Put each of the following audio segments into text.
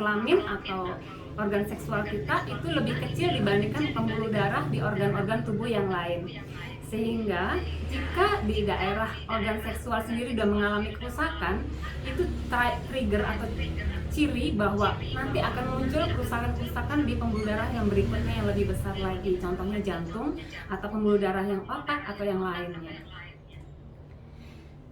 kelamin atau organ seksual kita itu lebih kecil dibandingkan pembuluh darah di organ-organ tubuh yang lain. Sehingga jika di daerah organ seksual sendiri sudah mengalami kerusakan, itu trigger atau ciri bahwa nanti akan muncul kerusakan-kerusakan di pembuluh darah yang berikutnya yang lebih besar lagi, contohnya jantung atau pembuluh darah yang otak atau yang lainnya.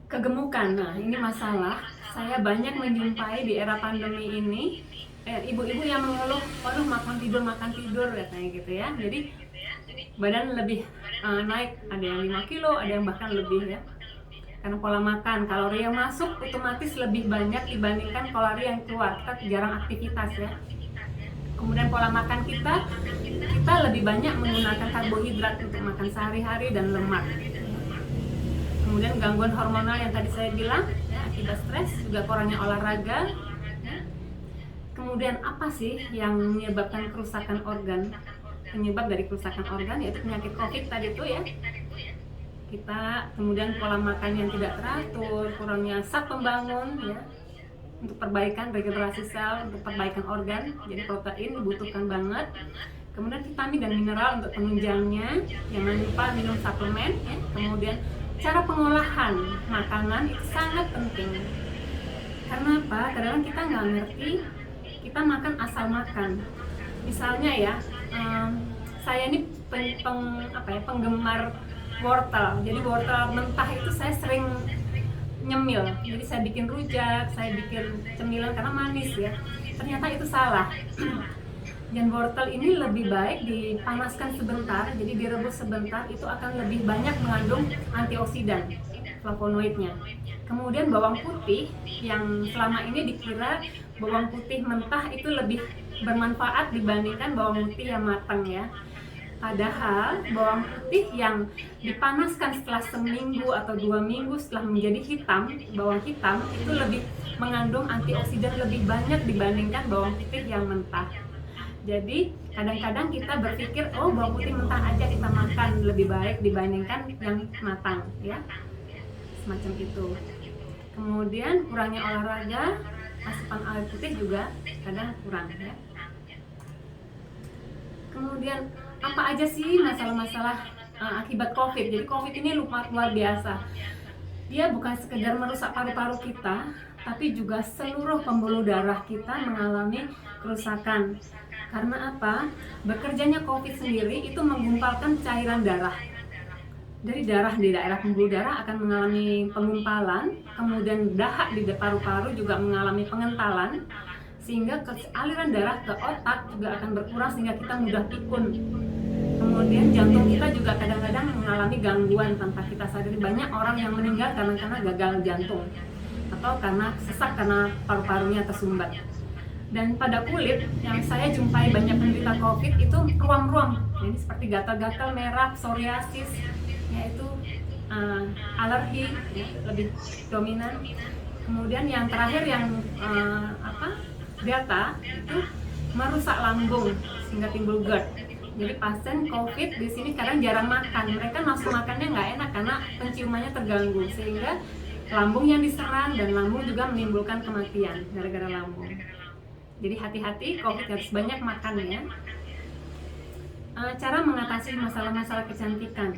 Kegemukan, nah ini masalah. Saya banyak menjumpai di era pandemi ini ibu-ibu yang mengeluh, waduh makan tidur katanya gitu ya. Jadi badan lebih naik, ada yang 5 kilo, ada yang bahkan lebih ya. Karena pola makan, kalori yang masuk otomatis lebih banyak dibandingkan kalori yang keluar. Kita jarang aktivitas ya. Kemudian pola makan kita lebih banyak menggunakan karbohidrat untuk makan sehari-hari dan lemak. Kemudian gangguan hormonal yang tadi saya bilang ya, akibat stres, juga kurangnya olahraga ya. Kemudian apa sih yang menyebabkan kerusakan organ? Penyebab dari kerusakan organ yaitu penyakit COVID tadi itu ya. Kita kemudian pola makan yang tidak teratur, kurangnya zat pembangun ya, untuk perbaikan regenerasi sel, untuk perbaikan organ. Jadi protein dibutuhkan banget. Kemudian vitamin dan mineral untuk penunjangnya. Jangan lupa minum suplemen ya. Kemudian cara pengolahan makanan itu sangat penting. Karena apa? Kadang kita nggak ngerti, kita makan asal makan. Misalnya ya, saya ini penggemar wortel. Jadi wortel mentah itu saya sering nyemil. Jadi saya bikin rujak, saya bikin cemilan karena manis ya. Ternyata itu salah. Dan wortel ini lebih baik dipanaskan sebentar, jadi direbus sebentar, itu akan lebih banyak mengandung antioksidan, flavonoidnya. Kemudian bawang putih yang selama ini dikira bawang putih mentah itu lebih bermanfaat dibandingkan bawang putih yang matang ya. Padahal bawang putih yang dipanaskan setelah seminggu atau 2 minggu setelah menjadi hitam, bawang hitam itu lebih mengandung antioksidan lebih banyak dibandingkan bawang putih yang mentah. Jadi kadang-kadang kita berpikir, oh bawang putih mentah aja kita makan lebih baik dibandingkan yang matang ya, semacam itu. Kemudian kurangnya olahraga, asupan air putih juga kadang kurang ya. Kemudian apa aja sih masalah-masalah akibat COVID? Jadi COVID ini luar biasa. Dia bukan sekedar merusak paru-paru kita, tapi juga seluruh pembuluh darah kita mengalami kerusakan. Karena apa? Bekerjanya COVID sendiri itu menggumpalkan cairan darah. Dari darah di daerah pembuluh darah akan mengalami penggumpalan, kemudian dahak di paru-paru juga mengalami pengentalan, sehingga aliran darah ke otak juga akan berkurang sehingga kita mudah pikun. Kemudian jantung kita juga kadang-kadang mengalami gangguan tanpa kita sadari. Banyak orang yang meninggal karena gagal jantung atau karena sesak karena paru-parunya tersumbat. Dan pada kulit yang saya jumpai banyak penderita COVID itu ruam-ruam, jadi seperti gatal-gatal merah, psoriasis, yaitu alergi ya, lebih dominan. Kemudian yang terakhir yang delta itu merusak lambung sehingga timbul GERD. Jadi pasien COVID di sini kadang jarang makan, mereka nafsu makannya nggak enak karena penciumannya terganggu sehingga lambung yang diserang dan lambung juga menimbulkan kematian gara-gara lambung. Jadi hati-hati, COVID harus banyak makan ya. Cara mengatasi masalah-masalah kecantikan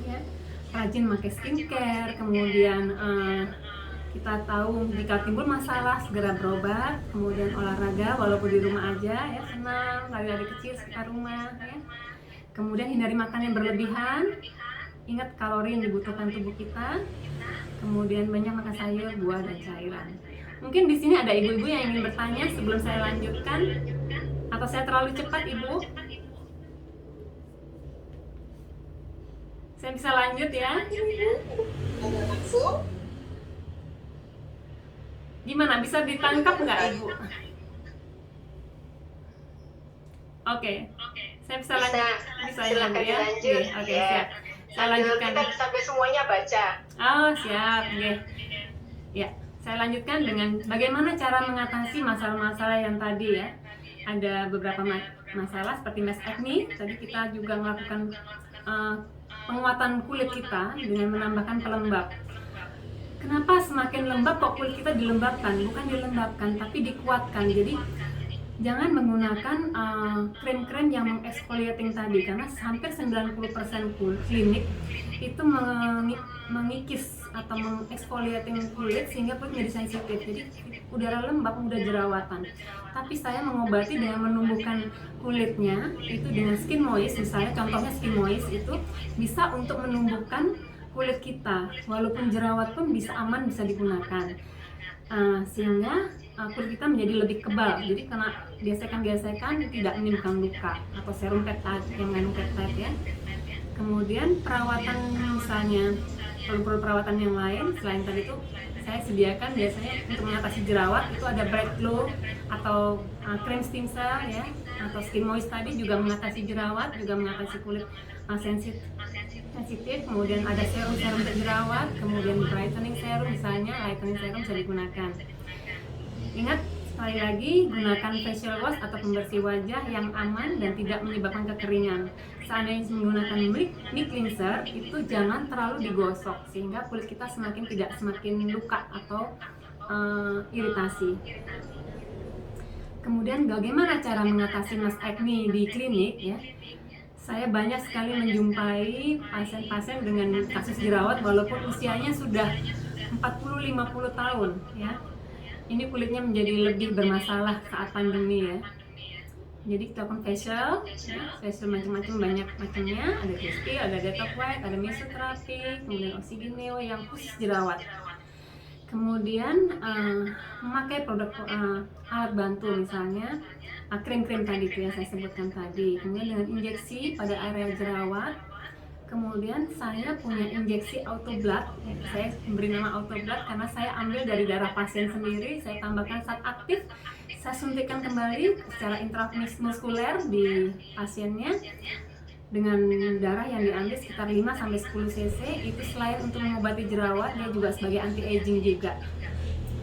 ya, rajin pakai skincare, kemudian kita tahu jika timbul masalah segera berobat, kemudian olahraga walaupun di rumah aja ya, senam, lari-lari kecil sekitar rumah ya. Kemudian hindari makan yang berlebihan, ingat kalori yang dibutuhkan tubuh kita. Kemudian banyak makan sayur, buah dan cairan. Mungkin di sini ada ibu-ibu yang ingin bertanya sebelum saya lanjutkan, atau saya terlalu cepat ibu? Saya bisa lanjut ya? Gimana, bisa ditangkap nggak ibu? Oke, saya bisa lanjut. Bisa ya bu ya? Oke, siap. Saya lanjutkan. Kita sampai semuanya baca. Oh siap, oke. Ya, saya lanjutkan dengan bagaimana cara mengatasi masalah-masalah yang tadi ya. Ada beberapa masalah seperti mes acne. Tadi kita juga melakukan penguatan kulit kita dengan menambahkan pelembab. Kenapa semakin lembab kok kulit kita dilembabkan? Bukan dilembabkan, tapi dikuatkan. Jadi jangan menggunakan krim-krim yang mengeksfoliating tadi, karena hampir 90% klinik itu mengikis atau mengeksfoliating kulit sehingga kulit menjadi sensitif. Jadi udara lembab, mudah jerawatan. Tapi saya mengobati dengan menumbuhkan kulitnya itu dengan skin moist. Misalnya contohnya skin moist itu bisa untuk menumbuhkan kulit kita, walaupun jerawat pun bisa aman, bisa digunakan. Sehingga kulit kita menjadi lebih kebal. Jadi karena gesekan-gesekan tidak menimbulkan luka, atau serum peptide yang mengandung peptide ya. Kemudian perawatan, misalnya produk-produk perawatan yang lain selain tadi itu saya sediakan biasanya untuk mengatasi jerawat itu ada Bright Glow atau krim stem cell ya, atau skin moist tadi juga mengatasi jerawat, juga mengatasi kulit sensitif. Kemudian ada serum untuk jerawat, kemudian brightening serum, misalnya lightening serum bisa digunakan. Ingat, sekali lagi, gunakan facial wash atau pembersih wajah yang aman dan tidak menyebabkan kekeringan. Seandainya menggunakan mic cleanser, itu jangan terlalu digosok sehingga kulit kita tidak semakin luka atau iritasi. Kemudian bagaimana cara mengatasi mask acne di klinik ya? Saya banyak sekali menjumpai pasien-pasien dengan kasus jerawat walaupun usianya sudah 40-50 tahun ya. Ini kulitnya menjadi lebih bermasalah saat pandemi ya. Jadi kita lakukan facial ya, facial macam-macam, banyak macamnya, ada crispy, ada detox white, ada mesoterapi, kemudian oxygeneo yang khusus jerawat. Kemudian memakai produk alat bantu, misalnya krim-krim tadi yang saya sebutkan tadi. Kemudian dengan injeksi pada area jerawat. Kemudian saya punya injeksi auto blood. Saya memberi nama auto blood karena saya ambil dari darah pasien sendiri, saya tambahkan saat aktif, saya suntikan kembali secara intramuskuler di pasiennya dengan darah yang diambil sekitar 5-10 cc. Itu selain untuk mengobati jerawat, dia juga sebagai anti aging juga,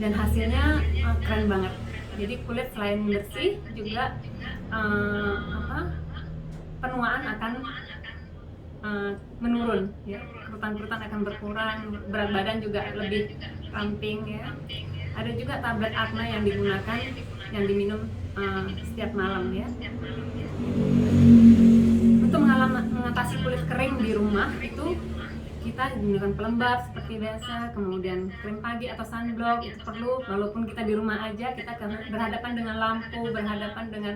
dan hasilnya keren banget. Jadi kulit selain bersih juga penuaan akan menurun ya, kerutan-kerutan akan berkurang, berat badan juga lebih ramping ya. Ada juga tablet acne yang digunakan, yang diminum setiap malam ya. Untuk mengatasi kulit kering di rumah itu kita menggunakan pelembab seperti biasa, kemudian krim pagi atau sunblock itu perlu. Walaupun kita di rumah aja, kita berhadapan dengan lampu, berhadapan dengan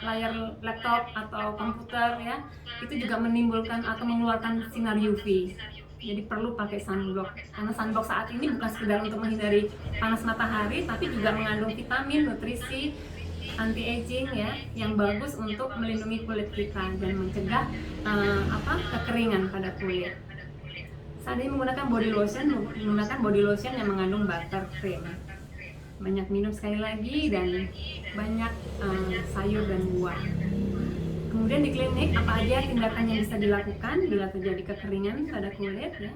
layar laptop atau komputer ya, itu juga menimbulkan atau mengeluarkan sinar UV. Jadi perlu pakai sunblock, karena sunblock saat ini bukan sekedar untuk menghindari panas matahari, tapi juga mengandung vitamin, nutrisi, anti aging ya, yang bagus untuk melindungi kulit kita dan mencegah kekeringan pada kulit. Seandainya menggunakan body lotion yang mengandung buttercream. Banyak minum sekali lagi, dan banyak sayur dan buah. Kemudian di klinik apa aja tindakan yang bisa dilakukan bila terjadi kekeringan pada kulit ya?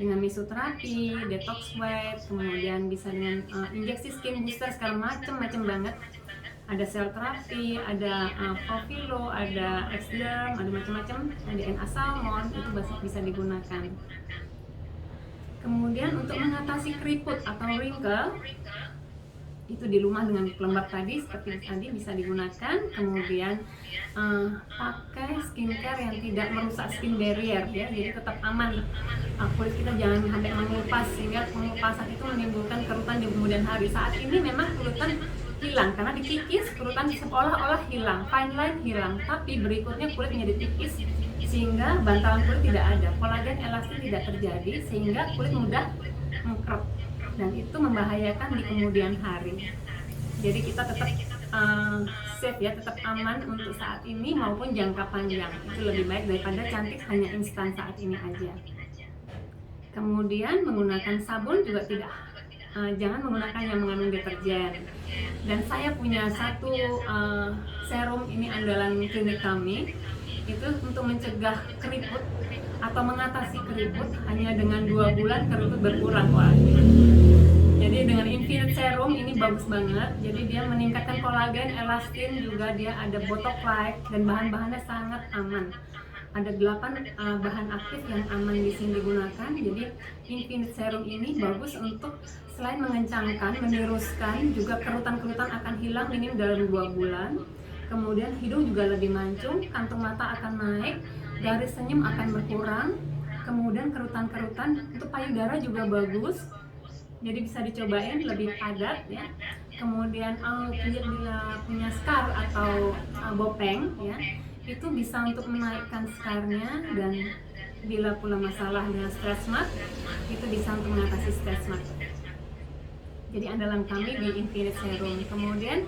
Dengan mesoterapi, detox white, kemudian bisa dengan injeksi skin booster, sekarang macam-macam banget. Ada sel terapi, ada Profilo, ada Exderm, ada macam-macam, ada DNA salmon, itu bisa digunakan. Kemudian untuk mengatasi keriput atau wrinkle, itu di rumah dengan pelembab tadi seperti tadi bisa digunakan. Kemudian pakai skincare yang tidak merusak skin barrier ya, jadi tetap aman. Kulit kita jangan sampai mengelupas, sehingga pengelupasan itu menimbulkan kerutan di kemudian hari. Saat ini memang kerutan hilang karena dikikis, kerutan seolah-olah hilang, fine line hilang, tapi berikutnya kulit menjadi tipis sehingga bantalan kulit tidak ada, kolagen elastin tidak terjadi sehingga kulit mudah mengkerut, dan itu membahayakan di kemudian hari. Jadi kita tetap safe ya, tetap aman untuk saat ini maupun jangka panjang. Itu lebih baik daripada cantik hanya instan saat ini aja. Kemudian menggunakan sabun juga tidak, jangan menggunakan yang mengandung deterjen. Dan saya punya satu serum, ini andalan klinik kami, itu untuk mencegah keriput atau mengatasi keriput hanya dengan 2 bulan keriput berkurang. Wah, jadi dengan Infinite Serum ini bagus banget. Jadi dia meningkatkan kolagen, elastin, juga dia ada botox like, dan bahan-bahannya sangat aman. ada 8 bahan aktif yang aman di sini digunakan. Jadi Infinite Serum ini bagus untuk selain mengencangkan, meniruskan, juga kerutan-kerutan akan hilang minim dalam 2 bulan. Kemudian hidung juga lebih mancung, kantung mata akan naik, garis senyum akan berkurang. Kemudian kerutan-kerutan untuk payudara juga bagus, jadi bisa dicobain, lebih padat ya. Kemudian bila punya scar atau bopeng ya, itu bisa untuk menaikkan scarnya. Dan bila pula masalah dengan stress mark, itu bisa untuk mengatasi stress mark. Jadi andalan kami di Infinite Serum. Kemudian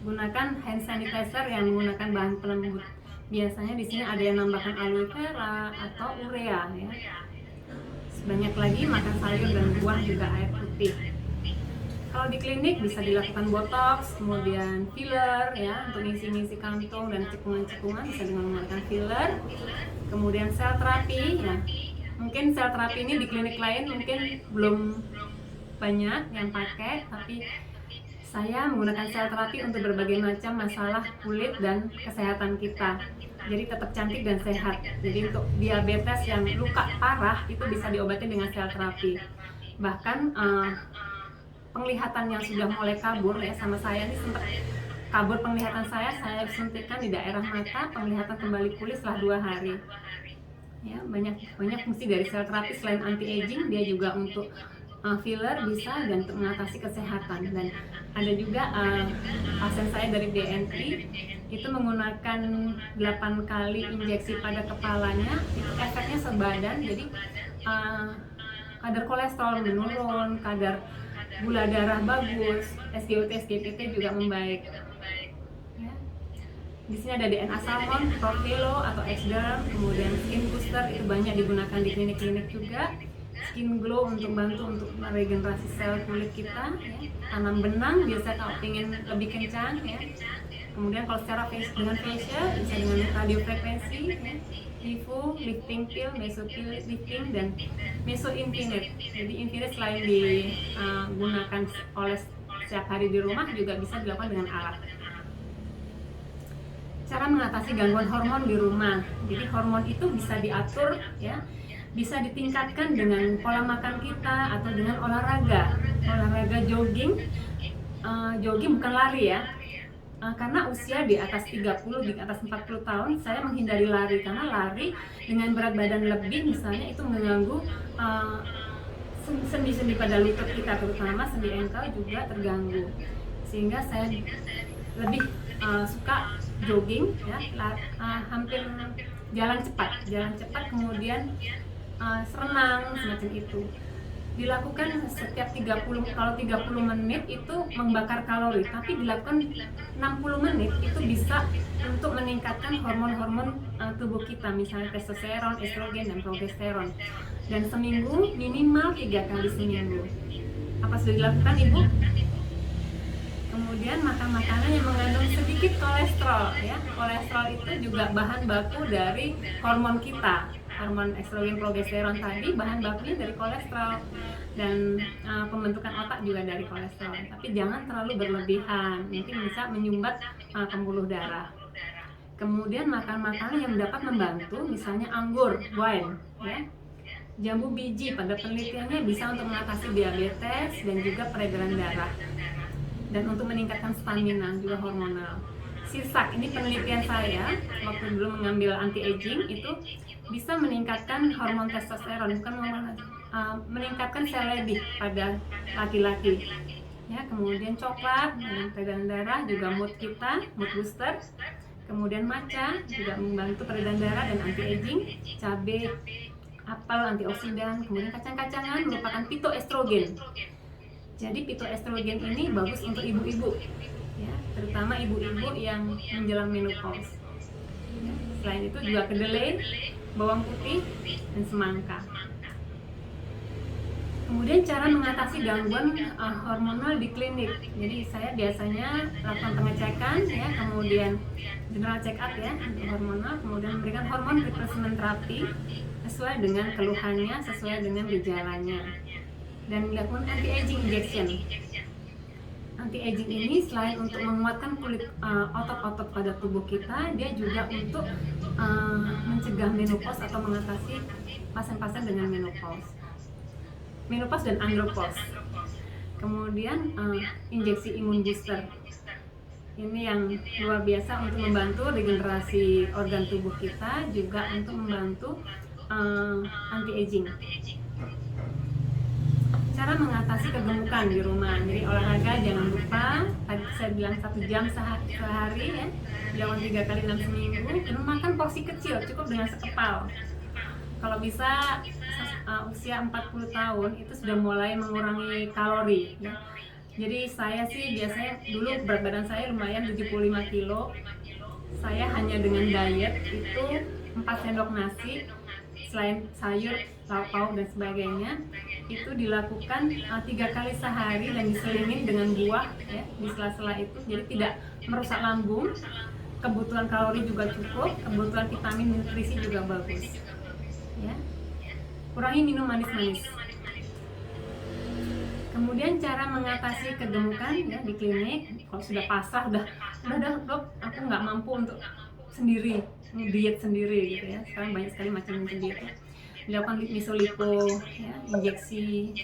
gunakan hand sanitizer yang menggunakan bahan pelembut. Biasanya di sini ada yang nambahkan aloe vera atau urea ya. Banyak lagi makan sayur dan buah, juga air putih. Kalau di klinik bisa dilakukan botox, kemudian filler ya untuk ngisi-ngisi kantung dan cekungan-cekungan, bisa dengan menggunakan filler. Kemudian sel terapi ya. Mungkin sel terapi ini di klinik lain mungkin belum banyak yang pakai, tapi saya menggunakan sel terapi untuk berbagai macam masalah kulit dan kesehatan kita. Jadi tetap cantik dan sehat. Jadi untuk diabetes yang luka parah itu bisa diobati dengan sel terapi. Bahkan penglihatan yang sudah mulai kabur ya, sama saya ini sempat kabur penglihatan saya suntikan di daerah mata, penglihatan kembali pulih setelah 2 hari. Ya, banyak fungsi dari sel terapi. Selain anti aging, dia juga untuk filler bisa dan untuk mengatasi kesehatan. Dan ada juga pasien saya dari BNI itu menggunakan 8 kali injeksi pada kepalanya, itu efeknya sebadan. Jadi kadar kolesterol menurun, kadar gula darah bagus, SGOT, SGPT juga membaik. Ya. Di sini ada DNA salmon, Profilo atau X-Derm, kemudian skin booster itu banyak digunakan di klinik-klinik juga. Skin glow untuk bantu untuk meregenerasi sel kulit kita ya. Tanam benang biasa kalau ingin lebih kencang ya. Kemudian kalau secara dengan facial bisa dengan radiofrekuensi ya. Vivo, lifting pill, meso pill lifting, dan meso infinite. Jadi infinite selain digunakan oleh setiap hari di rumah, juga bisa dilakukan dengan alat. Cara mengatasi gangguan hormon di rumah. Jadi hormon itu bisa diatur ya, bisa ditingkatkan dengan pola makan kita atau dengan olahraga jogging. Jogging bukan lari ya, karena usia di atas 30, di atas 40 tahun saya menghindari lari, karena lari dengan berat badan lebih misalnya itu mengganggu sendi-sendi pada lutut kita, terutama sendi engkel juga terganggu, sehingga saya lebih suka jogging ya, hampir jalan cepat, kemudian renang semacam itu. Dilakukan setiap 30 menit itu membakar kalori, tapi dilakukan 60 menit itu bisa untuk meningkatkan hormon-hormon tubuh kita, misalnya testosteron, estrogen, dan progesteron. Dan seminggu minimal 3 kali seminggu. Apa sudah dilakukan Ibu? Kemudian makan makanan yang mengandung sedikit kolesterol ya. Kolesterol itu juga bahan baku dari hormon kita. Hormon estrogen, progesteron tadi bahan bakunya dari kolesterol, dan pembentukan otak juga dari kolesterol. Tapi jangan terlalu berlebihan, nanti bisa menyumbat pembuluh darah. Kemudian makan makanan yang dapat membantu, misalnya anggur, wine, ya. Jambu biji pada penelitiannya bisa untuk mengatasi diabetes dan juga peredaran darah, dan untuk meningkatkan stamina juga hormonal. Sirsak, ini penelitian saya waktu dulu mengambil anti aging, itu bisa meningkatkan hormon testosteron, bukan meningkatkan sel lebih pada laki-laki. Ya, kemudian coklat dengan peredaran darah, juga mood kita, mood booster. Kemudian matcha juga membantu peredaran darah dan anti aging. Cabai, apel antioksidan. Kemudian kacang-kacangan merupakan pitoestrogen. Jadi pitoestrogen ini bagus untuk ibu-ibu, ya, terutama ibu-ibu yang menjelang menopause. Ya, selain itu juga kedelai, bawang putih, dan semangka. Kemudian cara mengatasi gangguan hormonal di klinik. Jadi saya biasanya lakukan pengecekan ya, kemudian general check up ya untuk hormonal, kemudian memberikan hormon replacement terapi sesuai dengan keluhannya, sesuai dengan gejalanya, dan dilakukan anti aging injection. anti aging ini selain untuk menguatkan kulit otot-otot pada tubuh kita, dia juga untuk mencegah menopause atau mengatasi pasien-pasien dengan menopause dan andropause. Kemudian injeksi imun booster ini yang luar biasa untuk membantu regenerasi organ tubuh kita, juga untuk membantu anti aging. Cara mengatasi kegemukan di rumah, jadi olahraga jangan lupa, tadi saya bilang 1 jam sehari ya, jangan 3 kali dalam seminggu, dan makan porsi kecil, cukup dengan sekepal. Kalau bisa usia 40 tahun itu sudah mulai mengurangi kalori ya. Jadi saya sih biasanya dulu berat badan saya lumayan 75 kilo. Saya hanya dengan diet itu 4 sendok nasi, selain sayur, lauk pauk dan sebagainya, itu dilakukan 3 kali sehari dan diselingin dengan buah ya di sela-sela itu. Jadi tidak merusak lambung, kebutuhan kalori juga cukup, kebutuhan vitamin nutrisi juga bagus. Ya. Kurangi minum manis-manis. Kemudian cara mengatasi kegemukan ya di klinik, kalau sudah pasrah udah dok, aku nggak mampu untuk sendiri diet sendiri gitu ya. Sekarang banyak sekali macam-macam diet ya. Dilakukan misolipo ya, injeksi,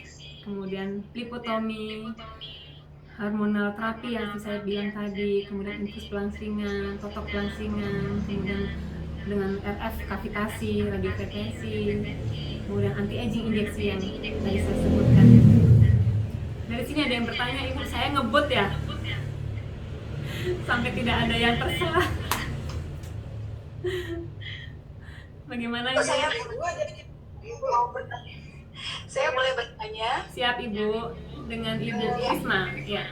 kemudian lipotomi, hormonal terapi yang saya bilang tadi, kemudian infus pelangsingan, totok pelangsingan, kemudian dengan RF kavitasi, radiofrekuensi, kemudian anti aging injeksi yang tadi saya sebutkan. Dari sini ada yang bertanya, ibu saya ngebut ya, sampai tidak ada yang tersalah. Bagaimana ibu? Saya berdua, jadi ibu mau bertanya. Saya boleh bertanya? Siap ibu, dengan ibu Risma ya.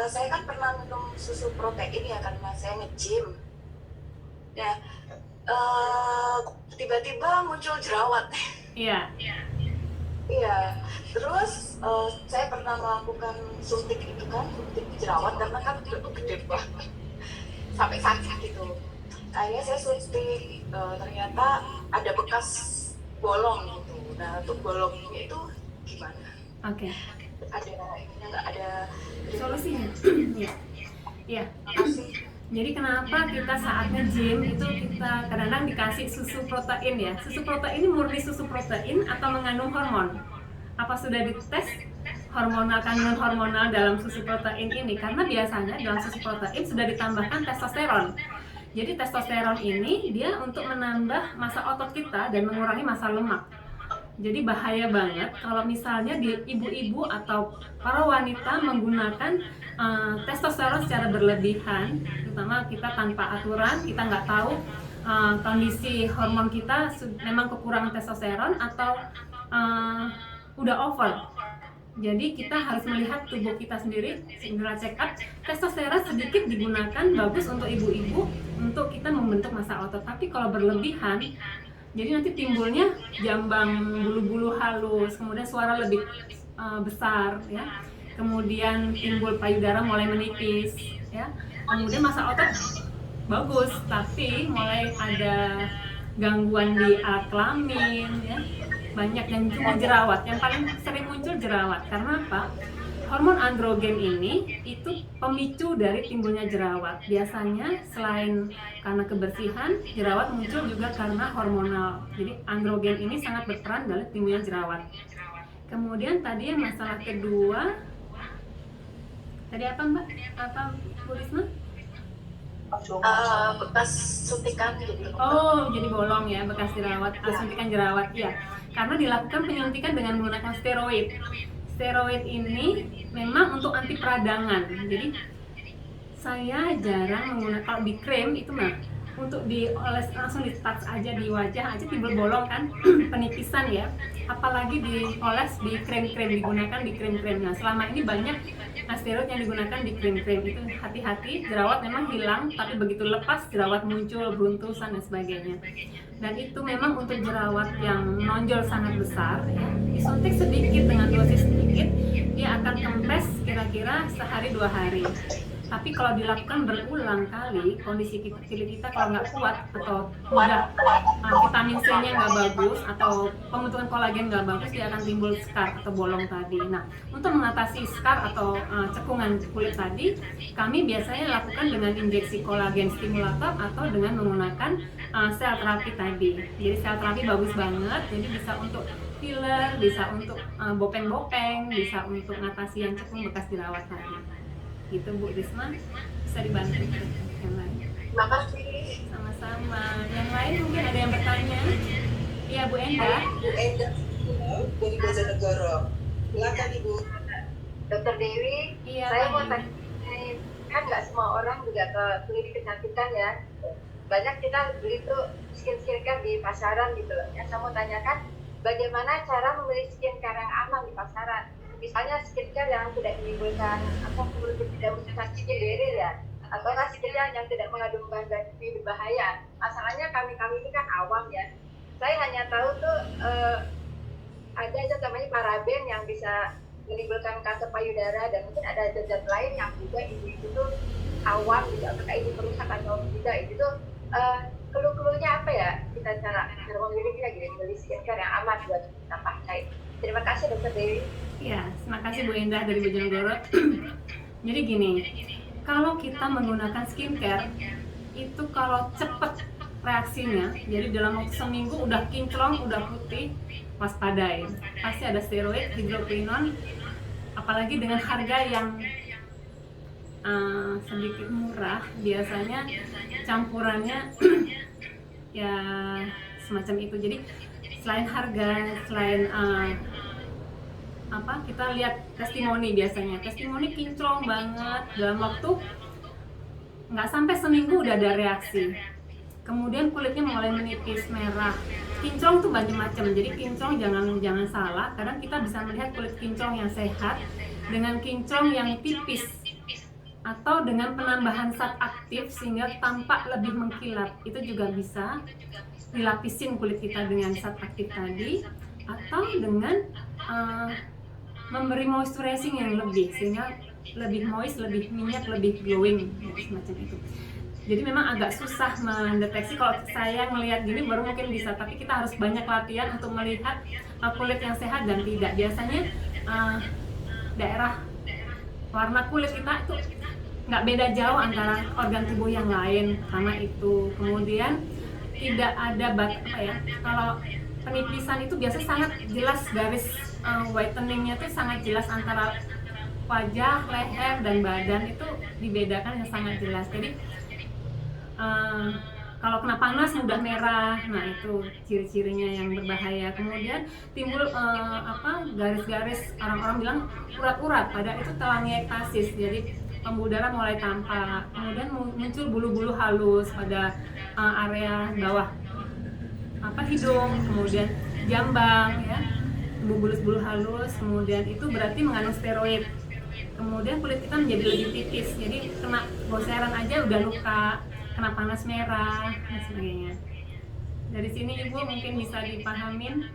Saya kan pernah minum susu protein ya karena saya nge-gym. Nah, tiba-tiba muncul jerawat. Iya. Iya, terus saya pernah melakukan suntik itu kan, suntik jerawat karena kan itu gede banget, sampai sakit gitu. Akhirnya saya suntik, ternyata ada bekas bolong gitu. Nah, untuk bolongnya itu gimana? Oke. Ada ininya nggak, ada Solusinya? Iya. Jadi kenapa kita saat nge-gym itu kita kadang-kadang dikasih susu protein ya? Susu protein ini murni susu protein atau mengandung hormon? Apa sudah dites hormonal, kandungan hormonal dalam susu protein ini? Karena biasanya dalam susu protein sudah ditambahkan testosteron. Jadi testosteron ini dia untuk menambah massa otot kita dan mengurangi massa lemak. Jadi bahaya banget kalau misalnya di ibu-ibu atau para wanita menggunakan testosteron secara berlebihan, terutama kita tanpa aturan, kita nggak tahu kondisi hormon kita memang kekurangan testosteron atau udah over. Jadi kita harus melihat tubuh kita sendiri, segera check up. Testosteron sedikit digunakan bagus untuk ibu-ibu untuk kita membentuk massa otot, tapi kalau berlebihan jadi nanti timbulnya jambang, bulu-bulu halus, kemudian suara lebih besar ya. Kemudian timbul payudara mulai menipis ya. Kemudian massa otot bagus tapi mulai ada gangguan di alat kelamin ya. Banyak yang cuma jerawat, yang paling sering muncul jerawat. Karena apa? Hormon androgen ini itu pemicu dari timbulnya jerawat. Biasanya selain karena kebersihan, jerawat muncul juga karena hormonal. Jadi androgen ini sangat berperan dalam timbulnya jerawat. Kemudian tadi yang masalah kedua, tadi apa Mbak? Apa Bu Risma? Bekas suntikan gitu. Oh, jadi bolong ya, bekas jerawat, suntikan jerawat ya. Karena dilakukan penyuntikan dengan menggunakan steroid. Steroid ini memang untuk anti peradangan. Jadi saya jarang menggunakan, kalau di krim itu mah untuk dioles langsung di touch aja di wajah aja timbul bolong kan, penipisan ya. Apalagi dioles di krim-krim, digunakan di krim-krim. Nah, selama ini banyak steroid yang digunakan di krim-krim itu, hati-hati, jerawat memang hilang, tapi begitu lepas jerawat muncul, beruntusan dan sebagainya. Dan itu memang untuk jerawat yang menonjol sangat besar ya, disuntik sedikit dengan dosis sedikit, dia akan kempes kira-kira sehari 2 hari. Tapi kalau dilakukan berulang kali, kondisi kulit kita kalau nggak kuat atau udah vitamin C-nya nggak bagus atau pembentukan kolagen nggak bagus, dia akan timbul scar atau bolong tadi. Nah, untuk mengatasi scar atau cekungan kulit tadi, kami biasanya lakukan dengan injeksi kolagen stimulator atau dengan menggunakan sel terapi tadi. Jadi sel terapi bagus banget, jadi bisa untuk filler, bisa untuk bopeng-bopeng, bisa untuk ngatasi yang cekung bekas dirawat tadi. Gitu Bu Risma, bisa dibantu yang lain. Makasih. Sama-sama. Yang lain mungkin ada yang bertanya? Iya Bu Enda. Bu Enda dari Bojonegoro. Silakan Ibu. Dokter Dewi, Iya, saya Pak mau Dewi. tanya, kan nggak semua orang juga ke klinik kecantikan ya. Banyak kita beli tuh skincare di pasaran gitu loh. Yang saya mau tanyakan, bagaimana cara memilih skincare yang aman di pasaran? Misalnya skincare yang tidak menimbulkan kulit tidak mengusung beril ya, atau skincare yang tidak mengandung bahan berbahaya. Masalahnya kami ini kan awam ya. Saya hanya tahu tuh ada aja namanya paraben yang bisa menimbulkan kanker payudara, dan mungkin ada zat-zat lain yang juga ibu-ibu tuh awam gitu, apakah ini merusak atau tidak. Itu tuh keluh-keluhnya apa ya, kita cara memilih lagi memilih skincare yang aman buat kita pakai. Terima kasih Dokter Dewi. Ya, terima kasih Bu Indah dari Bojonegoro. Jadi gini, kalau kita menggunakan skincare itu kalau cepet reaksinya, jadi dalam waktu seminggu udah kinclong, udah putih, waspadain. Pasti ada steroid, hidroquinon, apalagi dengan harga yang sedikit murah, biasanya campurannya ya semacam itu. Jadi selain harga, selain kita lihat testimoni, biasanya testimoni kinclong banget, dalam waktu nggak sampai seminggu udah ada reaksi, kemudian kulitnya mulai menipis, merah. Kinclong tuh macam-macam, jadi kinclong jangan salah. Kadang kita bisa melihat kulit kinclong yang sehat dengan kinclong yang tipis, atau dengan penambahan zat aktif sehingga tampak lebih mengkilat. Itu juga bisa dilapisin kulit kita dengan zat aktif tadi, atau dengan memberi moisturizing yang lebih, sehingga lebih moist, lebih minyak, lebih glowing, semacam itu. Jadi memang agak susah mendeteksi. Kalau saya melihat gini baru mungkin bisa, tapi kita harus banyak latihan untuk melihat kulit yang sehat dan tidak. Biasanya daerah warna kulit kita itu nggak beda jauh antara organ tubuh yang lain, karena itu. Kemudian tidak ada kalau penipisan itu biasa sangat jelas, garis whiteningnya itu sangat jelas antara wajah, leher, dan badan, itu dibedakan yang sangat jelas. Jadi kalau kena panas mudah merah, nah itu ciri-cirinya yang berbahaya. Kemudian timbul garis-garis, orang-orang bilang urat-urat, padahal itu telangiektasis, jadi pembuluh darah mulai tampak. Kemudian muncul bulu-bulu halus pada area bawah hidung, kemudian jambang ya, bulu halus. Kemudian itu berarti mengandung steroid. Kemudian kulit kita menjadi lebih tipis, jadi kena boseran aja udah luka, kena panas merah dan sebagainya. Dari sini Ibu mungkin bisa dipahamin.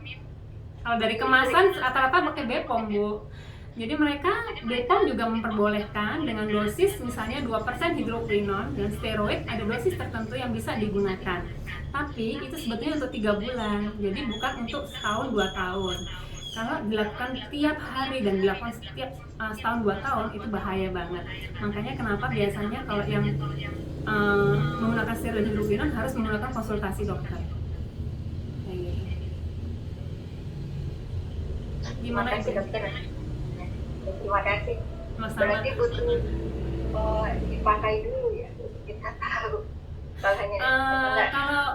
Kalau dari kemasan rata-rata pakai Bepom Bu. Jadi mereka Bepom juga memperbolehkan dengan dosis misalnya 2% hidroquinon dan steroid, ada dosis tertentu yang bisa digunakan. Tapi itu sebetulnya untuk 3 bulan, jadi bukan untuk setahun 2 tahun. Kalau dilakukan tiap hari dan dilakukan setiap setahun 2 tahun itu bahaya banget. Makanya kenapa biasanya kalau yang menggunakan steroid hidroquinon harus menggunakan konsultasi dokter. Gimana Terima kasih dokter. Terima kasih. Mas-sama. Berarti butuh dipakai dulu ya, kita tahu. Kalau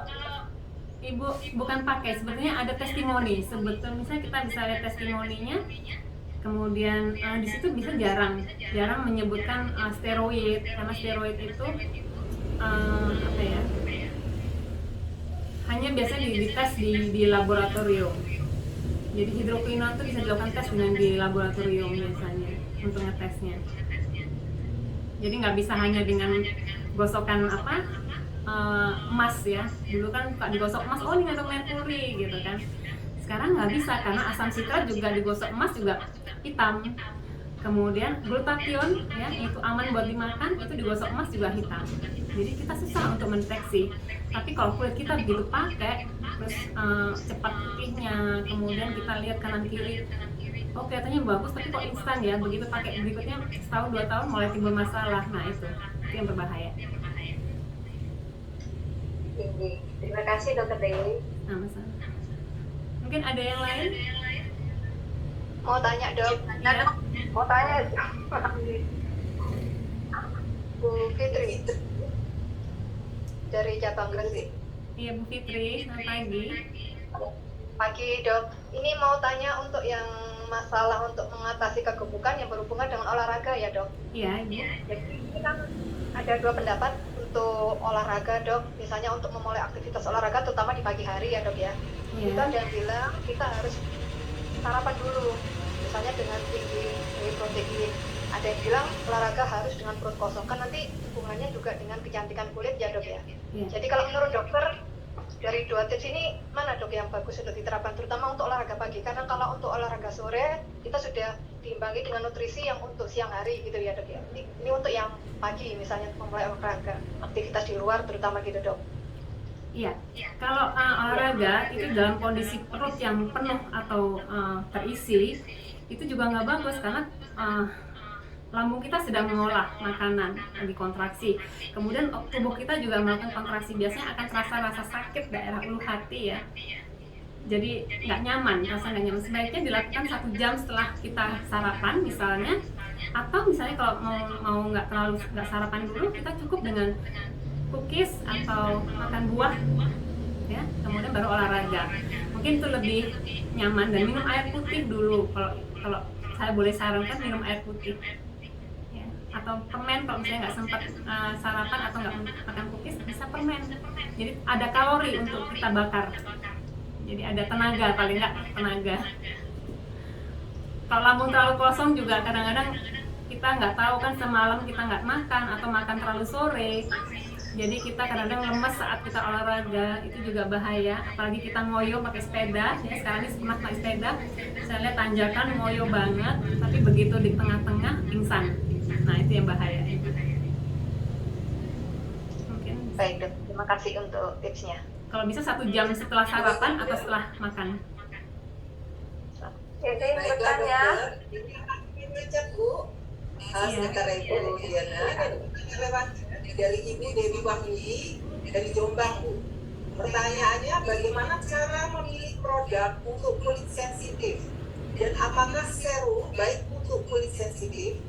Ibu bukan pakai, sebetulnya ada testimoni. Sebetulnya misalnya kita bisa lihat testimoninya. Kemudian di situ bisa jarang menyebutkan steroid, karena steroid itu hanya biasanya dites di laboratorium. Jadi hidroquinon itu bisa dilakukan tes dengan di laboratorium biasanya untuk ngetesnya. Jadi nggak bisa hanya dengan gosokan emas ya. Dulu kan suka digosok emas, oh ini ngandung merkuri gitu kan. Sekarang nggak bisa, karena asam sitrat juga digosok emas juga hitam. Kemudian glutathione ya, itu aman buat dimakan, itu digosok emas juga hitam. Jadi kita susah untuk mendeteksi. Tapi kalau kulit kita begitu pakai, terus cepat putihnya, kemudian kita lihat kanan kiri, oh kelihatannya bagus, tapi kok instan ya, begitu pakai berikutnya setahun 2 tahun mulai timbul masalah. Nah itu yang berbahaya. Terima kasih Dokter Dewi. Sama-sama. Mungkin ada yang lain? Mau tanya Dok? Ya. Mau tanya Bu Fitri dari cabang Gresik. Iya Bu Fitri, selamat pagi. Pagi Dok, ini mau tanya untuk yang masalah untuk mengatasi kegemukan yang berhubungan dengan olahraga ya Dok. Iya Ibu. Jadi ini kan ada 2 pendapat untuk olahraga Dok. Misalnya untuk memulai aktivitas olahraga terutama di pagi hari ya Dok ya. Iya. Kita ada yang bilang kita harus sarapan dulu, misalnya dengan tinggi whey protein. Ada yang bilang olahraga harus dengan perut kosong, kan nanti hubungannya juga dengan kecantikan kulit ya Dok ya. Iya. Jadi kalau menurut dokter dari 2 tips ini mana Dok yang bagus untuk diterapkan terutama untuk olahraga pagi? Karena kalau untuk olahraga sore kita sudah diimbangi dengan nutrisi yang untuk siang hari gitu ya Dok ya. Ini untuk yang pagi misalnya memulai olahraga aktivitas di luar terutama gitu Dok. Iya, kalau olahraga itu dalam kondisi perut yang penuh atau terisi, itu juga nggak bagus karena lambung kita sedang mengolah makanan lagi kontraksi. Kemudian tubuh kita juga melakukan kontraksi, biasanya akan terasa rasa sakit daerah ulu hati ya. Jadi nggak nyaman, rasa nggak nyaman. Sebaiknya dilakukan 1 jam setelah kita sarapan misalnya, atau misalnya kalau mau nggak sarapan dulu, kita cukup dengan cookies atau makan buah ya, kemudian baru olahraga. Mungkin itu lebih nyaman. Dan minum air putih dulu, kalau saya boleh sarankan minum air putih ya. Atau permen kalau misalnya nggak sempat sarapan atau nggak makan cookies, bisa permen. Jadi ada kalori untuk kita bakar, jadi ada tenaga, paling nggak tenaga. Kalau lambung terlalu kosong juga kadang-kadang kita nggak tahu kan, semalam kita nggak makan atau makan terlalu sore, jadi kita kadang-kadang lemes saat kita olahraga, itu juga bahaya. Apalagi kita ngoyo pakai sepeda ya, sekarang ini pernah naik sepeda, saya lihat tanjakan ngoyo banget, tapi begitu di tengah-tengah pingsan. Nah itu yang bahaya. Mungkin Baik Dok, terima kasih untuk tipsnya. kalau bisa 1 jam setelah sarapan atau setelah makan. Ya, saya ingin bertanya. Ini ngecek Bu, sementara Ibu Diana lewat dari Ibu Dewi Wahyu dari Jombang Bu. Pertanyaannya, bagaimana cara memilih produk untuk kulit sensitif dan apakah serum baik untuk kulit sensitif?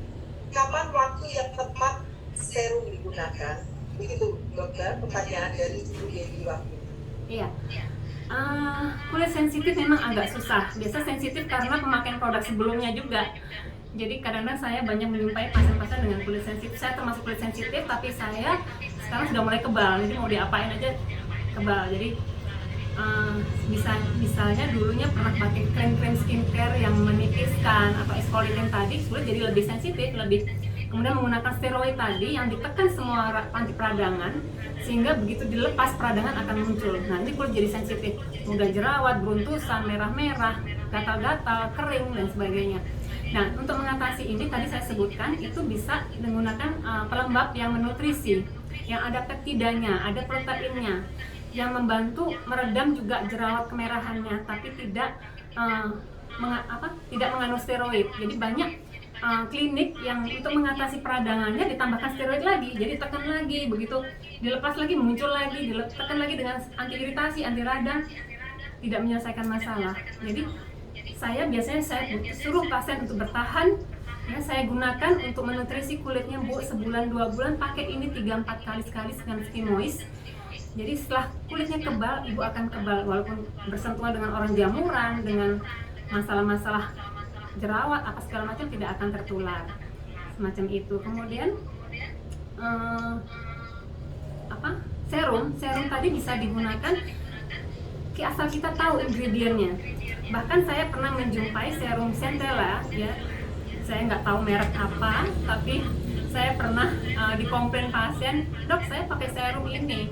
Kapan waktu yang tepat serum digunakan? Begitu Dokter, pertanyaan dari Ibu Dewi Wahyu. Iya. Kulit sensitif memang agak susah. Biasa sensitif karena pemakaian produk sebelumnya juga. Jadi kadang-kadang saya banyak menjumpai pasien-pasien dengan kulit sensitif. Saya termasuk kulit sensitif, tapi saya sekarang sudah mulai kebal. Jadi mau diapain aja kebal. Jadi misalnya dulunya pernah pakai krim-krim skincare yang menipiskan atau exfoliating tadi, kulit jadi lebih sensitif, kemudian menggunakan steroid tadi yang ditekan semua panti peradangan, sehingga begitu dilepas peradangan akan muncul. Nah ini kulit jadi sensitif, mudah jerawat, beruntusan, merah-merah, gatal-gatal, kering dan sebagainya. Nah untuk mengatasi ini tadi saya sebutkan itu bisa menggunakan pelembab yang menutrisi, yang ada peptidanya, ada proteinnya, yang membantu meredam juga jerawat kemerahannya, tapi tidak mengandung steroid. Jadi banyak klinik yang untuk mengatasi peradangannya ditambahkan steroid lagi, jadi tekan lagi, begitu dilepas lagi muncul lagi, ditekan lagi dengan anti iritasi, anti radang, tidak menyelesaikan masalah. Jadi saya biasanya suruh pasien untuk bertahan ya, saya gunakan untuk menutrisi kulitnya Bu, sebulan 2 bulan pakai ini 3-4 kali sekali dengan skin moist. Jadi setelah kulitnya kebal, ibu akan kebal walaupun bersentuhan dengan orang jamuran, dengan masalah-masalah jerawat apa segala macam tidak akan tertular semacam itu. Kemudian serum tadi bisa digunakan asal kita tahu ingredientnya. Bahkan saya pernah menjumpai serum Centella ya, saya nggak tahu merek apa, tapi saya pernah dikomplain pasien, dok saya pakai serum ini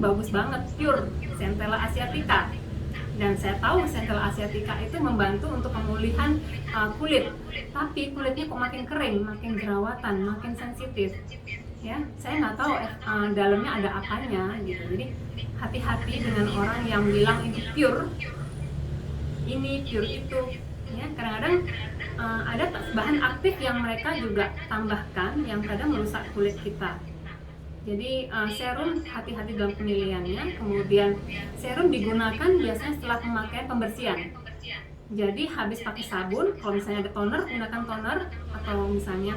bagus banget, pure Centella asiatica. Dan saya tahu Central Asiatica itu membantu untuk pemulihan kulit, tapi kulitnya kok makin kering, makin jerawatan, makin sensitif. Ya, saya nggak tahu dalamnya ada apanya gitu. Jadi hati-hati dengan orang yang bilang ini pure itu. Ya, kadang-kadang ada bahan aktif yang mereka juga tambahkan yang kadang merusak kulit kita. Jadi serum hati-hati dalam pemilihannya. Kemudian serum digunakan biasanya setelah pemakaian pembersihan. Jadi habis pakai sabun, kalau misalnya ada toner, gunakan toner, atau misalnya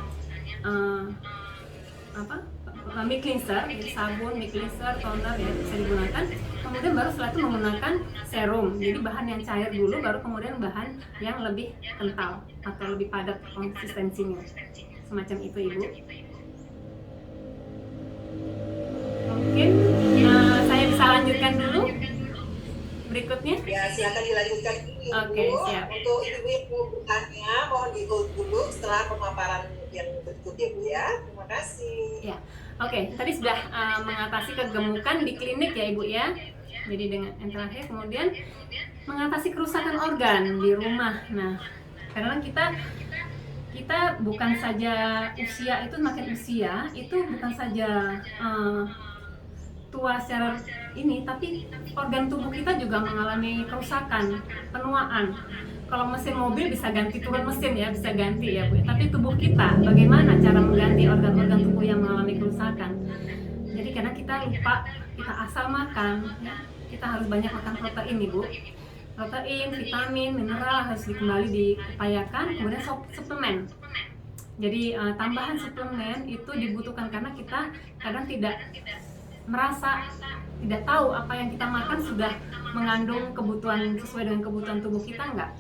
mic cleanser, jadi sabun, mic cleanser, toner ya bisa digunakan. Kemudian baru setelah itu menggunakan serum. Jadi bahan yang cair dulu, baru kemudian bahan yang lebih kental atau lebih padat konsistensinya. Semacam itu, Ibu. Mungkin saya bisa lanjutkan dulu berikutnya. Ya, silakan dilanjutkan dulu, Ibu. Oke, siap. Untuk Ibu yang mau bertanya, mohon di-hold dulu setelah pemaparan yang berikut ya, Bu ya. Terima kasih. Ya, oke. Tadi sudah mengatasi kegemukan di klinik ya, Ibu ya. Jadi dengan yang terakhir kemudian mengatasi kerusakan organ di rumah. Nah, karena kita bukan saja usia itu makin usia itu bukan saja tua secara ini, tapi organ tubuh kita juga mengalami kerusakan, penuaan. Kalau mesin mobil bisa ganti turun mesin ya, bisa ganti ya Bu. Tapi tubuh kita, bagaimana cara mengganti organ-organ tubuh yang mengalami kerusakan? Jadi karena kita lupa, kita asal makan, ya, kita harus banyak makan protein Ibu. Protein, vitamin, mineral harus kembali diupayakan. Kemudian suplemen. Jadi tambahan suplemen itu dibutuhkan karena kita kadang tidak merasa, tidak tahu apa yang kita makan sudah mengandung kebutuhan sesuai dengan kebutuhan tubuh kita enggak.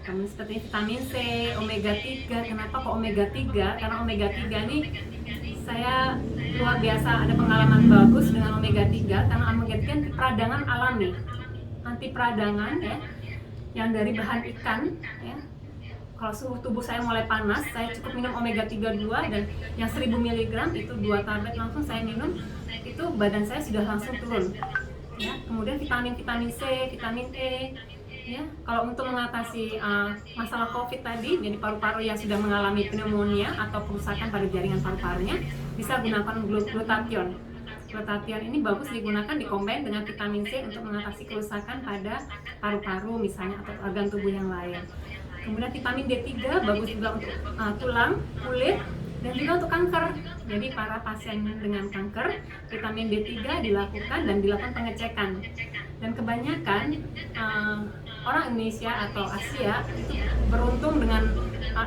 Seperti vitamin C, omega 3. Kenapa kok omega 3? Karena omega 3 ini saya luar biasa ada pengalaman bagus dengan omega 3 karena omega 3 anti peradangan alami. Anti peradangan ya, yang dari bahan ikan ya. Kalau suhu tubuh saya mulai panas, saya cukup minum omega 3 2 dan yang 1000 mg itu 2 tablet langsung saya minum, itu badan saya sudah langsung turun. Ya, kemudian vitamin C, vitamin E. Ya, kalau untuk mengatasi masalah COVID tadi, jadi paru-paru yang sudah mengalami pneumonia atau kerusakan pada jaringan paru-parunya, bisa gunakan glutathione. Glutathione ini bagus digunakan dikombin dengan vitamin C untuk mengatasi kerusakan pada paru-paru misalnya atau organ tubuh yang lain. Kemudian vitamin D3 bagus juga untuk tulang, kulit, dan juga untuk kanker. Jadi para pasien dengan kanker, vitamin D3 dilakukan dan dilakukan pengecekan. Dan kebanyakan orang Indonesia atau Asia itu beruntung dengan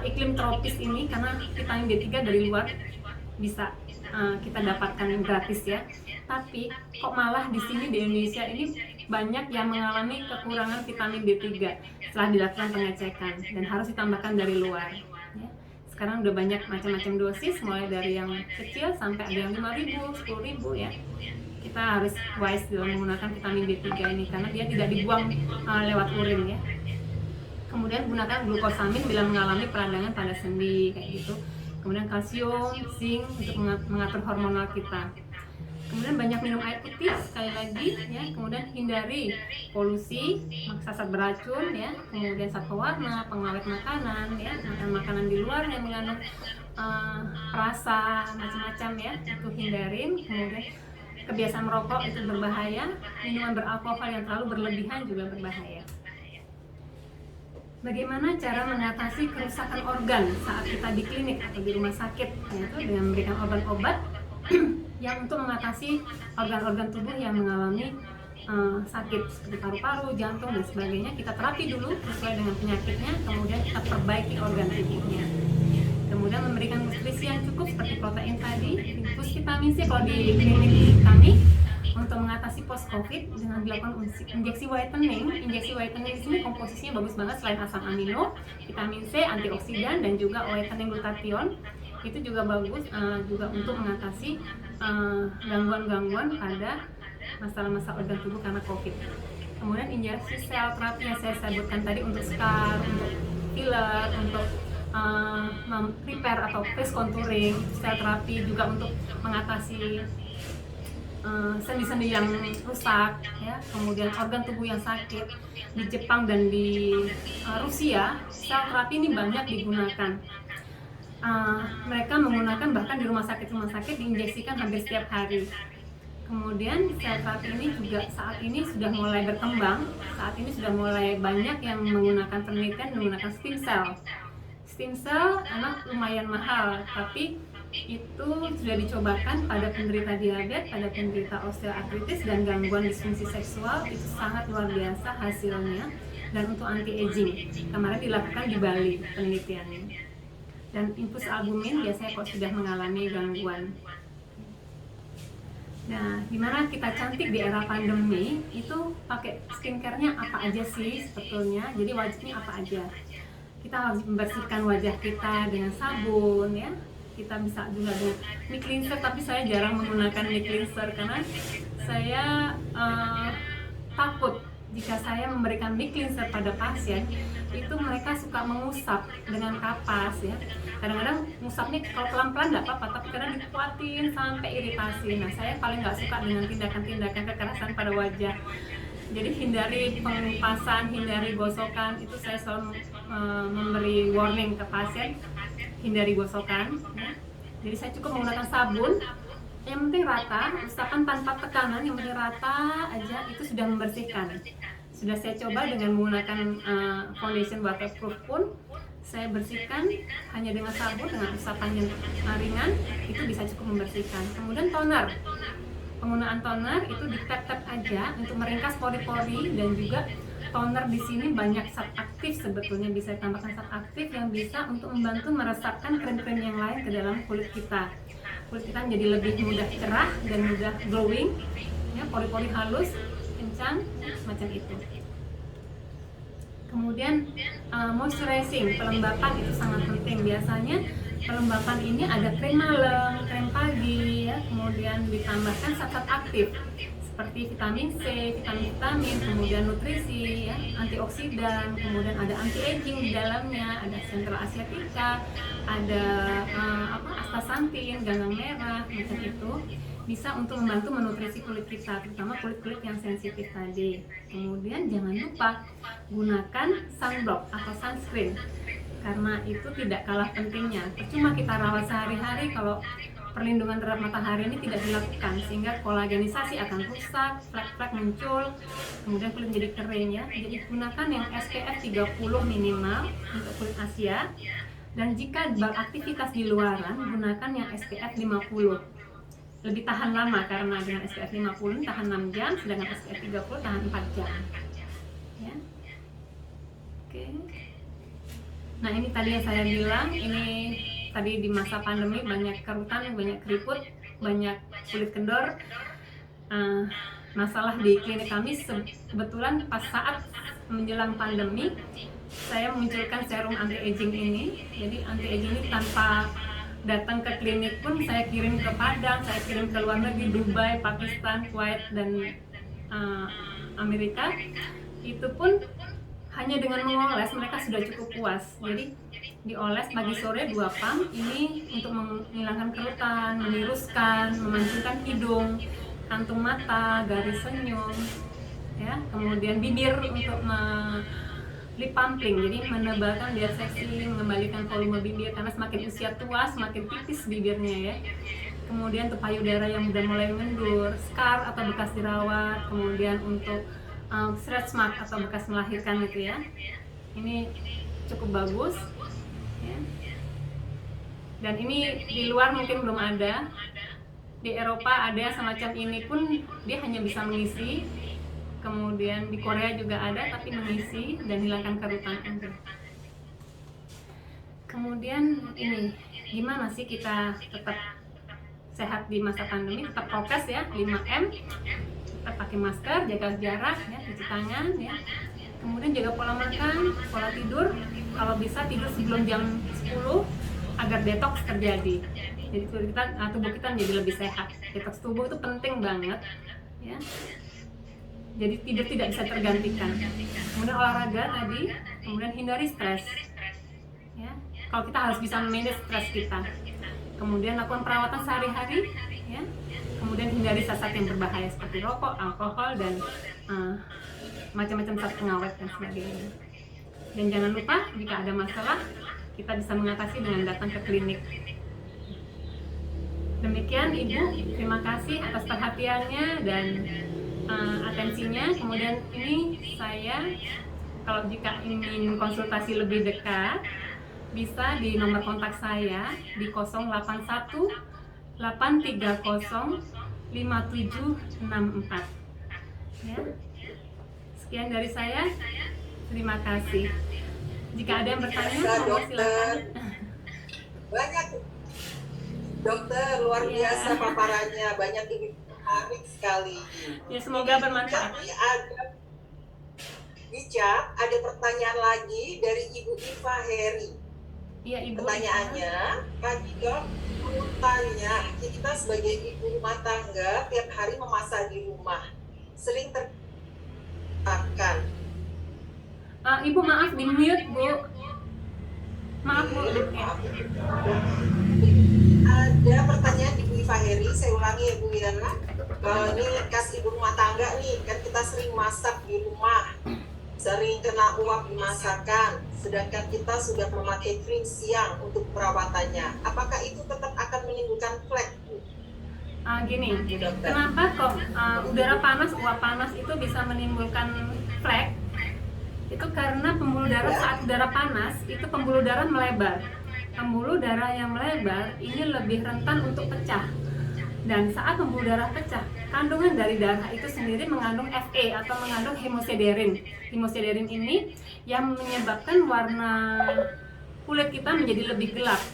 iklim tropis ini karena vitamin D3 dari luar bisa kita dapatkan gratis ya. Tapi kok malah di sini di Indonesia ini banyak yang mengalami kekurangan vitamin D3 setelah dilakukan pengecekan dan harus ditambahkan dari luar. Ya. Sekarang udah banyak macam-macam dosis, mulai dari yang kecil sampai ada yang 5.000, 10.000 ya. Kita harus wise dalam menggunakan vitamin D3 ini karena dia tidak dibuang lewat urin ya. Kemudian gunakan glukosamin bila mengalami peradangan pada sendi kayak gitu. Kemudian kalsium, zinc untuk mengatur hormonal kita. Kemudian banyak minum air putih sekali lagi ya. Kemudian hindari polusi, zat beracun ya. Kemudian zat pewarna, pengawet makanan ya, makan makanan di luar yang mengandung perasa macam-macam ya, itu hindarin. Kemudian kebiasaan merokok itu berbahaya, minuman beralkohol yang terlalu berlebihan juga berbahaya. Bagaimana cara mengatasi kerusakan organ saat kita di klinik atau di rumah sakit? Yaitu dengan memberikan obat-obat yang untuk mengatasi organ-organ tubuh yang mengalami sakit seperti paru-paru, jantung dan sebagainya. Kita terapi dulu sesuai dengan penyakitnya, kemudian kita perbaiki organ tubuhnya. Kemudian memberikan nutrisi yang cukup seperti protein tadi, infus vitamin C kalau di klinik kami. Untuk mengatasi post COVID dengan dilakukan injeksi whitening. Injeksi whitening di sini komposisinya bagus banget, selain asam amino, vitamin C, antioksidan dan juga whitening glutathione. Itu juga bagus juga untuk mengatasi gangguan-gangguan pada masalah-masalah organ tubuh karena COVID. Kemudian injeksi sel terapi yang saya sebutkan tadi untuk scar, untuk filler, untuk repair atau face contouring, sel terapi juga untuk mengatasi sendi-sendi yang rusak, ya, kemudian organ tubuh yang sakit. Di Jepang dan di Rusia, sel terapi ini banyak digunakan. Mereka menggunakan bahkan di rumah sakit diinjeksikan hampir setiap hari. Kemudian sel terapi ini juga saat ini sudah mulai berkembang. Saat ini sudah mulai banyak yang menggunakan penelitian menggunakan stem cell. Stem cell memang lumayan mahal, tapi itu sudah dicobakan pada penderita diabetes, pada penderita osteoartritis dan gangguan disfungsi seksual. Itu sangat luar biasa hasilnya. Dan untuk anti-aging, kemarin dilakukan di Bali penelitiannya. Dan infus albumin biasanya kok sudah mengalami gangguan. Nah, gimana kita cantik di era pandemi itu pakai skincare-nya apa aja sih sebetulnya? Jadi wajibnya apa aja? Kita wajib membersihkan wajah kita dengan sabun, ya. Kita bisa juga dengan mic cleanser, tapi saya jarang menggunakan mic cleanser karena saya takut jika saya memberikan mic cleanser pada pasien itu mereka suka mengusap dengan kapas, ya. Kadang-kadang ngusapnya kalau pelan-pelan nggak apa-apa, tapi kadang dikuatin sampai iritasi. Nah, saya paling nggak suka dengan tindakan-tindakan kekerasan pada wajah. Jadi hindari pengupasan, hindari gosokan. Itu saya selalu memberi warning ke pasien, hindari gosokan, ya. Jadi saya cukup menggunakan sabun, yang penting rata, usahakan tanpa tekanan, yang penting rata aja, itu sudah membersihkan. Sudah saya coba dengan menggunakan foundation waterproof pun, saya bersihkan hanya dengan sabun, dengan usapan yang ringan, itu bisa cukup membersihkan. Kemudian toner, penggunaan toner itu di-tap-tap aja untuk meringkas pori-pori, dan juga toner di sini banyak zat aktif, sebetulnya bisa ditambahkan zat aktif yang bisa untuk membantu meresapkan krim-krim yang lain ke dalam kulit kita. Kulit kita menjadi lebih mudah cerah dan mudah glowing, ya, pori-pori halus, kencang, semacam itu. Kemudian moisturizing, pelembapan itu sangat penting. Biasanya pelembapan ini ada krim malam, krim pagi, ya, kemudian ditambahkan zat-zat aktif seperti vitamin C, vitamin, kemudian nutrisi, ya, antioksidan, kemudian ada anti-aging di dalamnya, ada Central Asiatica, ada astaxanthin, ganggang merah, macam itu. Bisa untuk membantu menutrisi kulit kita, terutama kulit-kulit yang sensitif tadi. Kemudian jangan lupa gunakan sunblock atau sunscreen, karena itu tidak kalah pentingnya. Percuma kita rawat sehari-hari kalau perlindungan terhadap matahari ini tidak dilakukan, sehingga kolagenisasi akan rusak, flek-flek muncul, kemudian kulit jadi kering, ya. Jadi gunakan yang SPF 30 minimal untuk kulit Asia, dan jika beraktivitas di luaran gunakan yang SPF 50. Lebih tahan lama karena dengan SPF 50 tahan 6 jam, sedangkan SPF 30 tahan 4 jam. Ya. Oke. Nah, ini tadi yang saya bilang, ini tadi di masa pandemi banyak kerutan, banyak keriput, banyak kulit kendor. Masalah di klinik kami kebetulan pas saat menjelang pandemi saya munculkan serum anti-aging ini. Jadi anti-aging ini tanpa datang ke klinik pun saya kirim ke Padang, saya kirim ke luar negeri, Dubai, Pakistan, Kuwait, dan Amerika. Itu pun hanya dengan mengoles mereka sudah cukup puas. Jadi dioles pagi sore 2 pump ini untuk menghilangkan kerutan, meniruskan, memancungkan hidung, kantung mata, garis senyum, ya. Kemudian bibir untuk lip pumping, jadi menebalkan biar seksi, mengembalikan volume bibir, karena semakin usia tua semakin tipis bibirnya, ya. Kemudian untuk payudara yang udah mulai mengendur, scar atau bekas jerawat, kemudian untuk stretch mark atau bekas melahirkan gitu, ya. Ini cukup bagus, ya. Dan ini di luar mungkin belum ada. Di Eropa ada semacam ini pun dia hanya bisa mengisi. Kemudian di Korea juga ada, tapi mengisi dan hilangkan kerutan aja. Kemudian ini, gimana sih kita tetap sehat di masa pandemi? Tetap prokes, ya, 5M, tetap pakai masker, jaga jarak, ya, cuci tangan, ya. Kemudian jaga pola makan, pola tidur. Kalau bisa tidur sebelum jam 10 agar detox terjadi. Jadi tubuh kita menjadi lebih sehat. Detox tubuh itu penting banget, ya. Jadi tidur tidak bisa tergantikan. Kemudian olahraga tadi, kemudian hindari stres, ya. Kalau kita harus bisa manage stres kita. Kemudian lakukan perawatan sehari-hari, ya. kemudian hindari zat-zat yang berbahaya seperti rokok, alkohol, dan macam-macam zat pengawet dan sebagainya. Dan jangan lupa jika ada masalah kita bisa mengatasi dengan datang ke klinik. Demikian Ibu, terima kasih atas perhatiannya dan atensinya. Kemudian ini saya, kalau jika ingin konsultasi lebih dekat, bisa di nomor kontak saya di 081 830 5764. Ya. Sekian dari saya. Terima kasih. Jika ada yang bertanya, monggo silakan. Banyak dokter, luar biasa paparannya, banyak ini menarik sekali. Ya, semoga bermanfaat. Tapi ada pertanyaan lagi dari Ibu Iva Heri. Iya, Ibu. Pertanyaannya, Kak Dok, tanya, kita sebagai ibu rumah tangga tiap hari memasak di rumah, sering tertekan. Ibu maaf, di mute Bu. Maaf Bu. Ya. Ada pertanyaan Ibu Iva Heri, saya ulangi ya Bu ya. Ini khas ibu rumah tangga nih, kan kita sering masak di rumah, sering kena uap di masakan, sedangkan kita sudah memakai krim siang untuk perawatannya. Apakah itu tetap akan menimbulkan flek, Bu? Gini, kenapa kok udara panas, uap panas itu bisa menimbulkan flek? Itu karena pembuluh darah saat udara panas, itu pembuluh darah melebar. Pembuluh darah yang melebar ini lebih rentan untuk pecah. Dan saat pembuluh darah pecah, kandungan dari darah itu sendiri mengandung Fe atau mengandung hemosiderin. Hemosiderin ini yang menyebabkan warna kulit kita menjadi lebih gelap.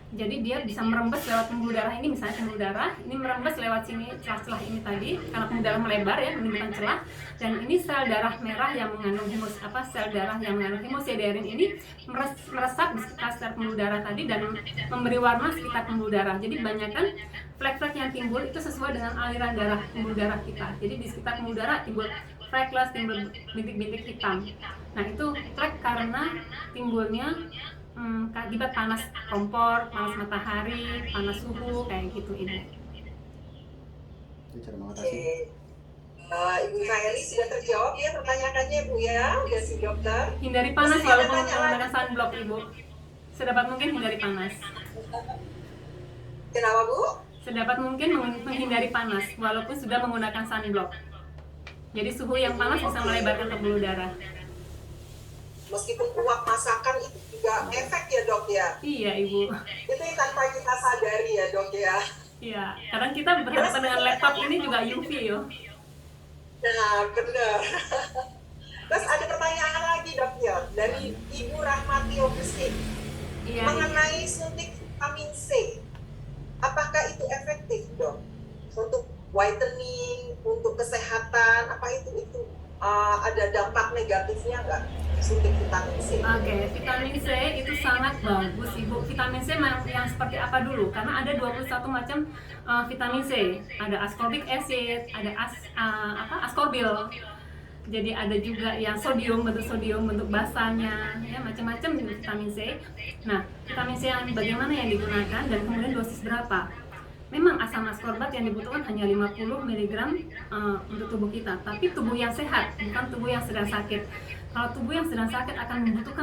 Jadi dia bisa merembes lewat pembuluh darah ini, misalnya pembuluh darah ini merembes lewat sini, celah-celah ini tadi, karena pembuluh darah melebar ya, menimbulkan celah. Dan ini sel darah merah yang mengandung sel darah yang mengandung hemosiderin ini meresap di sekitar pembuluh darah tadi dan memberi warna sekitar pembuluh darah. Jadi banyakkan flek-flek yang timbul itu sesuai dengan aliran darah pembuluh darah kita. Jadi di sekitar pembuluh darah timbul freckles, timbul bintik-bintik hitam. Nah itu flek karena timbulnya akibat panas kompor, panas matahari, panas suhu, kayak gitu Ibu. Oke. Ibu Kaeli sudah terjawab ya pertanyaannya Bu ya, udah si dokter. Hindari panas walaupun menggunakan sunblock Ibu. Sedapat mungkin hindari panas. Kenapa Bu? Sedapat mungkin menghindari panas walaupun sudah menggunakan sunblock. Jadi suhu yang panas bisa melebarkan pembuluh darah. Meskipun uap masakan itu juga efek ya Dok ya? Iya Ibu. Itu yang tanpa kita sadari ya Dok ya? Iya, kadang kita berhadapan dengan laptop ini juga UV yo. Nah benar. Terus ada pertanyaan lagi Dok ya, dari Ibu Rahmati Ogesin. Iya. Mengenai suntik vitamin C, apakah itu efektif Dok? Untuk whitening, untuk kesehatan, apa itu ada dampak negatifnya nggak? Suntik vitamin C. Oke, vitamin C itu sangat bagus Ibu. Vitamin C yang seperti apa dulu? Karena ada 21 macam vitamin C. Ada ascorbic acid, ada ascorbil. Jadi ada juga yang bentuk bentuk basanya, ya macam-macam vitamin C. Nah, vitamin C yang bagaimana yang digunakan dan kemudian dosis berapa? Memang asam askorbat yang dibutuhkan hanya 50 mg untuk tubuh kita, tapi tubuh yang sehat, bukan tubuh yang sedang sakit. Kalau tubuh yang sedang sakit akan membutuhkan